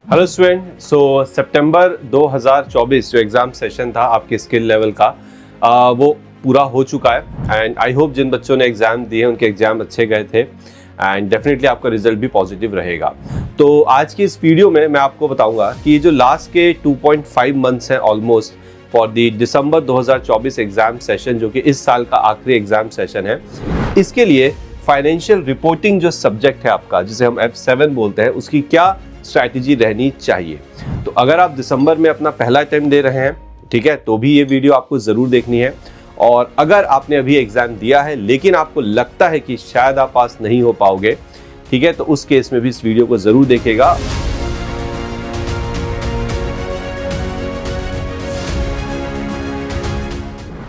Hello student. सितंबर 2024 जो exam session था आपके स्किल लेवल का वो पूरा हो चुका है एंड आई होप जिन बच्चों ने एग्ज़ाम दिए उनके एग्ज़ाम अच्छे गए थे एंड डेफिनेटली आपका रिजल्ट भी पॉजिटिव रहेगा। तो आज की इस वीडियो में मैं आपको बताऊंगा कि ये जो लास्ट के 2.5 मंथ्स हैं almost for the December 2024 exam session, जो कि इस साल का आखिरी एग्ज़ाम सेशन है, इसके लिए फाइनेंशियल रिपोर्टिंग जो सब्जेक्ट है आपका, जिसे हम F7 बोलते हैं, उसकी क्या स्ट्रैटेजी रहनी चाहिए। तो अगर आप दिसंबर में अपना पहला अटेम्प्ट दे रहे हैं, ठीक है, तो भी ये वीडियो आपको ज़रूर देखनी है। और अगर आपने अभी एग्ज़ाम दिया है लेकिन आपको लगता है कि शायद आप पास नहीं हो पाओगे, ठीक है, तो उस केस में भी इस वीडियो को ज़रूर देखेगा।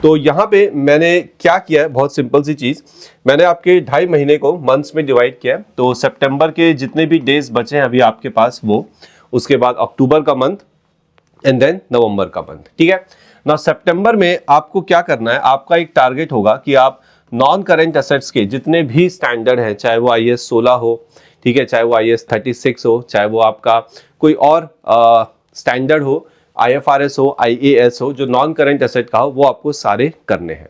तो यहाँ पे मैंने क्या किया है, बहुत सिंपल सी चीज़, मैंने आपके 2.5 महीने को मंथ्स में डिवाइड किया है। तो सितंबर के जितने भी डेज बचे हैं अभी आपके पास वो, उसके बाद अक्टूबर का मंथ एंड देन नवंबर का मंथ, ठीक है ना। सितंबर में आपको क्या करना है, आपका एक टारगेट होगा कि आप नॉन करेंट एसेट्स के जितने भी स्टैंडर्ड हैं, चाहे वो IAS 16 हो, ठीक है, चाहे वो IAS 36 हो, चाहे वो आपका कोई और स्टैंडर्ड हो, IFRS हो, IAS हो, जो नॉन करेंट एसेट का हो, वो आपको सारे करने हैं।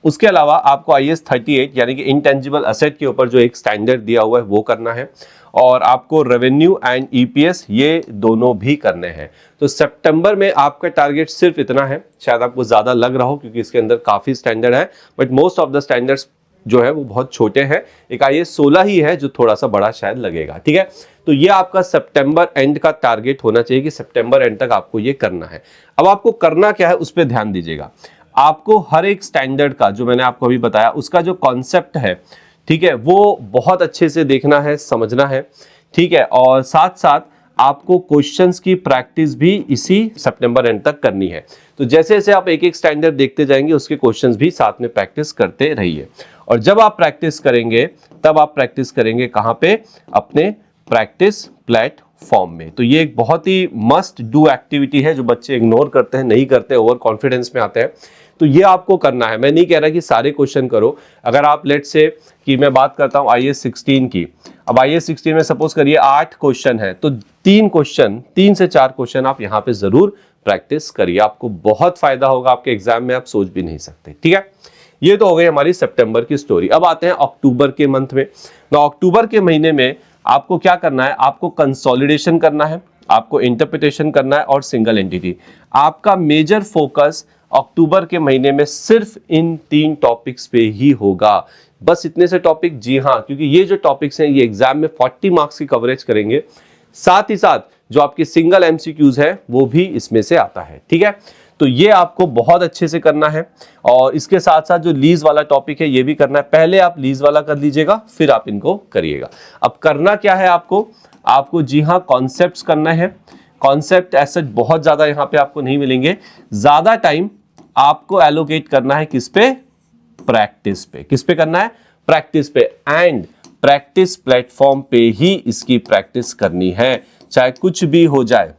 उसके अलावा आपको IAS 38 यानी कि इंटेंजिबल एसेट के ऊपर जो एक स्टैंडर्ड दिया हुआ है वो करना है, और आपको रेवेन्यू एंड EPS ये दोनों भी करने हैं। तो सितंबर में आपका टारगेट सिर्फ इतना है। शायद आपको ज़्यादा लग रहा हो क्योंकि इसके अंदर काफ़ी स्टैंडर्ड है, but most of the standards जो है वो बहुत छोटे हैं। एक IAS 16 ही है जो थोड़ा सा बड़ा शायद लगेगा, ठीक है। तो ये आपका सितंबर एंड का टारगेट होना चाहिए कि सितंबर एंड तक आपको ये करना है। अब आपको करना क्या है उस पर ध्यान दीजिएगा। आपको हर एक स्टैंडर्ड का, जो मैंने आपको अभी बताया, उसका जो कॉन्सेप्ट है, ठीक है, वो बहुत अच्छे से देखना है, समझना है, ठीक है। और साथ साथ आपको क्वेश्चंस की प्रैक्टिस भी इसी सितंबर एंड तक करनी है। तो जैसे जैसे आप एक एक स्टैंडर्ड देखते जाएंगे उसके क्वेश्चंस भी साथ में प्रैक्टिस करते रहिए। और जब आप प्रैक्टिस करेंगे तब आप प्रैक्टिस करेंगे कहाँ पे, अपने प्रैक्टिस प्लेटफॉर्म में। तो ये एक बहुत ही मस्ट डू एक्टिविटी है जो बच्चे इग्नोर करते हैं, नहीं करते, ओवर कॉन्फिडेंस में आते हैं। तो ये आपको करना है। मैं नहीं कह रहा कि सारे क्वेश्चन करो। अगर आप लेट से कि मैं बात करता हूँ IAS 16 की, अब IAS 16 में सपोज करिए 8 क्वेश्चन है, तो 3 से 4 क्वेश्चन आप यहाँ पे जरूर प्रैक्टिस करिए। आपको बहुत फायदा होगा आपके एग्जाम में, आप सोच भी नहीं सकते, ठीक है। ये तो हो गई हमारी सितंबर की स्टोरी। अब आते हैं अक्टूबर के मंथ में। तो अक्टूबर के महीने में आपको क्या करना है, आपको कंसोलिडेशन करना है, आपको इंटरप्रिटेशन करना है और सिंगल एंटिटी। आपका मेजर फोकस अक्टूबर के महीने में सिर्फ इन 3 टॉपिक्स पे ही होगा। बस इतने से टॉपिक, जी हाँ, क्योंकि ये जो टॉपिक्स हैं ये एग्जाम में 40 मार्क्स की कवरेज करेंगे। साथ ही साथ जो आपके सिंगल MCQs है वो भी इसमें से आता है, ठीक है। तो ये आपको बहुत अच्छे से करना है। और इसके साथ साथ जो लीज वाला टॉपिक है ये भी करना है। पहले आप लीज वाला कर लीजिएगा, फिर आप इनको करिएगा। अब करना क्या है आपको जी हाँ, कॉन्सेप्ट्स करना है। कॉन्सेप्ट एसेट बहुत ज्यादा यहाँ पे आपको नहीं मिलेंगे। ज्यादा टाइम आपको एलोकेट करना है किस पे, प्रैक्टिस पे। किस पे करना है, प्रैक्टिस पे। एंड प्रैक्टिस प्लेटफॉर्म पे ही इसकी प्रैक्टिस करनी है, चाहे कुछ भी हो जाए,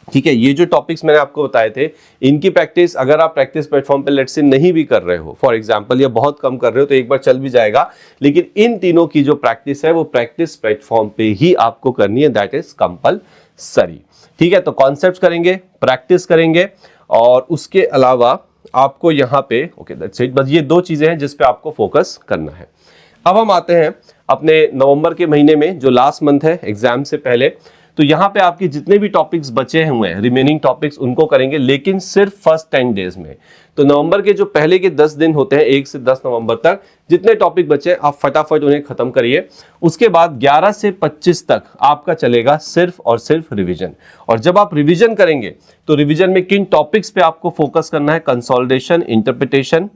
ठीक है। ये जो टॉपिक्स मैंने आपको बताए थे इनकी प्रैक्टिस अगर आप प्रैक्टिस प्लेटफॉर्म पे लेट्स से नहीं भी कर रहे हो, फॉर एग्जांपल, या बहुत कम कर रहे हो, तो एक बार चल भी जाएगा, लेकिन इन तीनों की जो प्रैक्टिस है वो प्रैक्टिस प्लेटफॉर्म पे ही आपको करनी है। दैट इज कंपलसरी, ठीक है। तो कॉन्सेप्ट करेंगे, प्रैक्टिस करेंगे, और उसके अलावा आपको यहाँ पे, ओके दैट्स इट, बस ये 2 चीजें हैं जिस पे आपको फोकस करना है। अब हम आते हैं अपने नवंबर के महीने में जो लास्ट मंथ है एग्जाम से पहले। तो यहाँ पे आपके जितने भी टॉपिक्स बचे हुए हैं, रिमेनिंग टॉपिक्स, उनको करेंगे, लेकिन सिर्फ फर्स्ट 10 डेज में। तो नवंबर के जो पहले के 10 दिन होते हैं, 1 से 10 नवंबर तक, जितने टॉपिक बचे आप फटाफट उन्हें खत्म करिए। उसके बाद 11 से 25 तक आपका चलेगा सिर्फ और सिर्फ रिवीजन। और जब आप रिवीजन करेंगे तो रिवीजन में किन टॉपिक्स पे आपको फोकस करना है, कंसोलिडेशन, इंटरप्रिटेशन,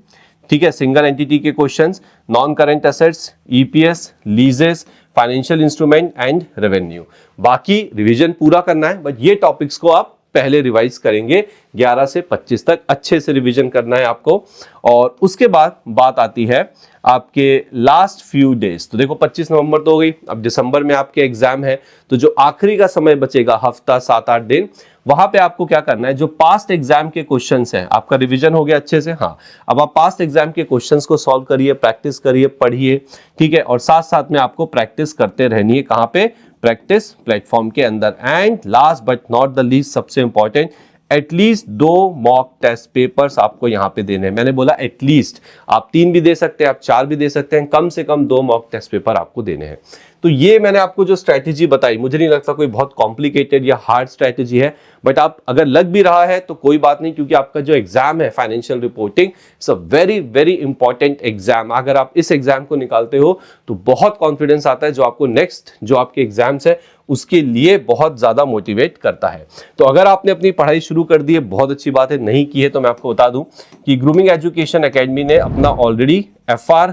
ठीक है, सिंगल एंटिटी के questions, non current assets, EPS, लीजेस, financial instrument and revenue. बाकी रिवीजन पूरा करना है, बट ये टॉपिक्स को आप पहले रिवाइज करेंगे। 11 से 25 तक अच्छे से रिवीजन करना है आपको। और उसके बाद बात आती है आपके लास्ट फ्यू डेज। तो देखो 25 नवंबर तो हो गई, अब दिसंबर में आपके एग्जाम है, तो जो आखिरी का समय बचेगा, हफ्ता 7-8 दिन, वहां पे आपको क्या करना है, जो पास्ट एग्जाम के क्वेश्चंस हैं, आपका रिवीजन हो गया अच्छे से, हाँ, अब आप पास्ट एग्जाम के क्वेश्चंस को सॉल्व करिए, प्रैक्टिस करिए, पढ़िए, ठीक है। और साथ साथ में आपको प्रैक्टिस करते रहनी है, कहां पे, प्रैक्टिस प्लेटफॉर्म के अंदर। And last but not the least, सबसे important, at least 2 mock test papers आपको यहाँ पे देने हैं। मैंने बोला एटलीस्ट, आप 3 भी दे सकते हैं, आप 4 भी दे सकते हैं, कम से कम 2 मॉक टेस्ट पेपर आपको देने हैं। तो ये मैंने आपको जो स्ट्रैटेजी बताई, मुझे नहीं लगता कोई बहुत कॉम्प्लिकेटेड या हार्ड स्ट्रैटेजी है, बट आप अगर लग भी रहा है तो कोई बात नहीं, क्योंकि आपका जो एग्जाम है financial reporting, it's a very very important exam. अगर आप इस एग्जाम को निकालते हो तो बहुत कॉन्फिडेंस आता है, जो आपको नेक्स्ट जो आपके एग्जाम्स है उसके लिए बहुत ज्यादा मोटिवेट करता है। तो अगर आपने अपनी पढ़ाई शुरू कर दी है, बहुत अच्छी बात है। नहीं की है तो मैं आपको बता दूं कि ग्रूमिंग एजुकेशन एकेडमी ने अपना ऑलरेडी FR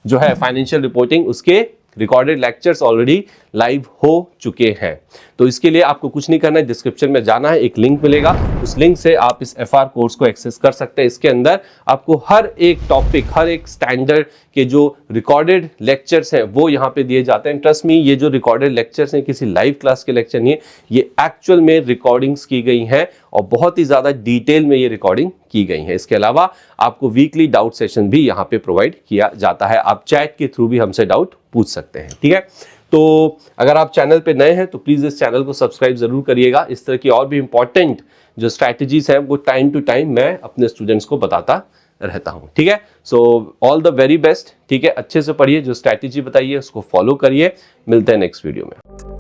जो है फाइनेंशियल रिपोर्टिंग, उसके रिकॉर्डेड लेक्चर्स ऑलरेडी लाइव हो चुके हैं। तो इसके लिए आपको कुछ नहीं करना है, डिस्क्रिप्शन में जाना है, एक लिंक मिलेगा, उस लिंक से आप इस FR कोर्स को एक्सेस कर सकते हैं। इसके अंदर आपको हर एक टॉपिक, हर एक स्टैंडर्ड के जो रिकॉर्डेड लेक्चर्स हैं वो यहाँ पे दिए जाते हैं। ट्रस्ट मी, ये जो रिकॉर्डेड लेक्चर्स हैं किसी लाइव क्लास के लेक्चर नहीं है, ये एक्चुअल में रिकॉर्डिंग्स की गई हैं और बहुत ही ज्यादा डिटेल में ये रिकॉर्डिंग की गई है। इसके अलावा आपको वीकली डाउट सेशन भी यहाँ पे प्रोवाइड किया जाता है, आप चैट के थ्रू भी हमसे डाउट पूछ सकते हैं। ठीक है, तो अगर आप चैनल पे नए हैं तो प्लीज इस चैनल को सब्सक्राइब जरूर करिएगा। इस तरह की और भी इंपॉर्टेंट जो स्ट्रैटेजीज हैं वो टाइम टू टाइम मैं अपने स्टूडेंट्स को बताता रहता हूं। ठीक है, so all the very best. ठीक है, अच्छे से पढ़िए, जो स्ट्रैटेजी बताइए उसको फॉलो करिए। मिलते हैं नेक्स्ट वीडियो में।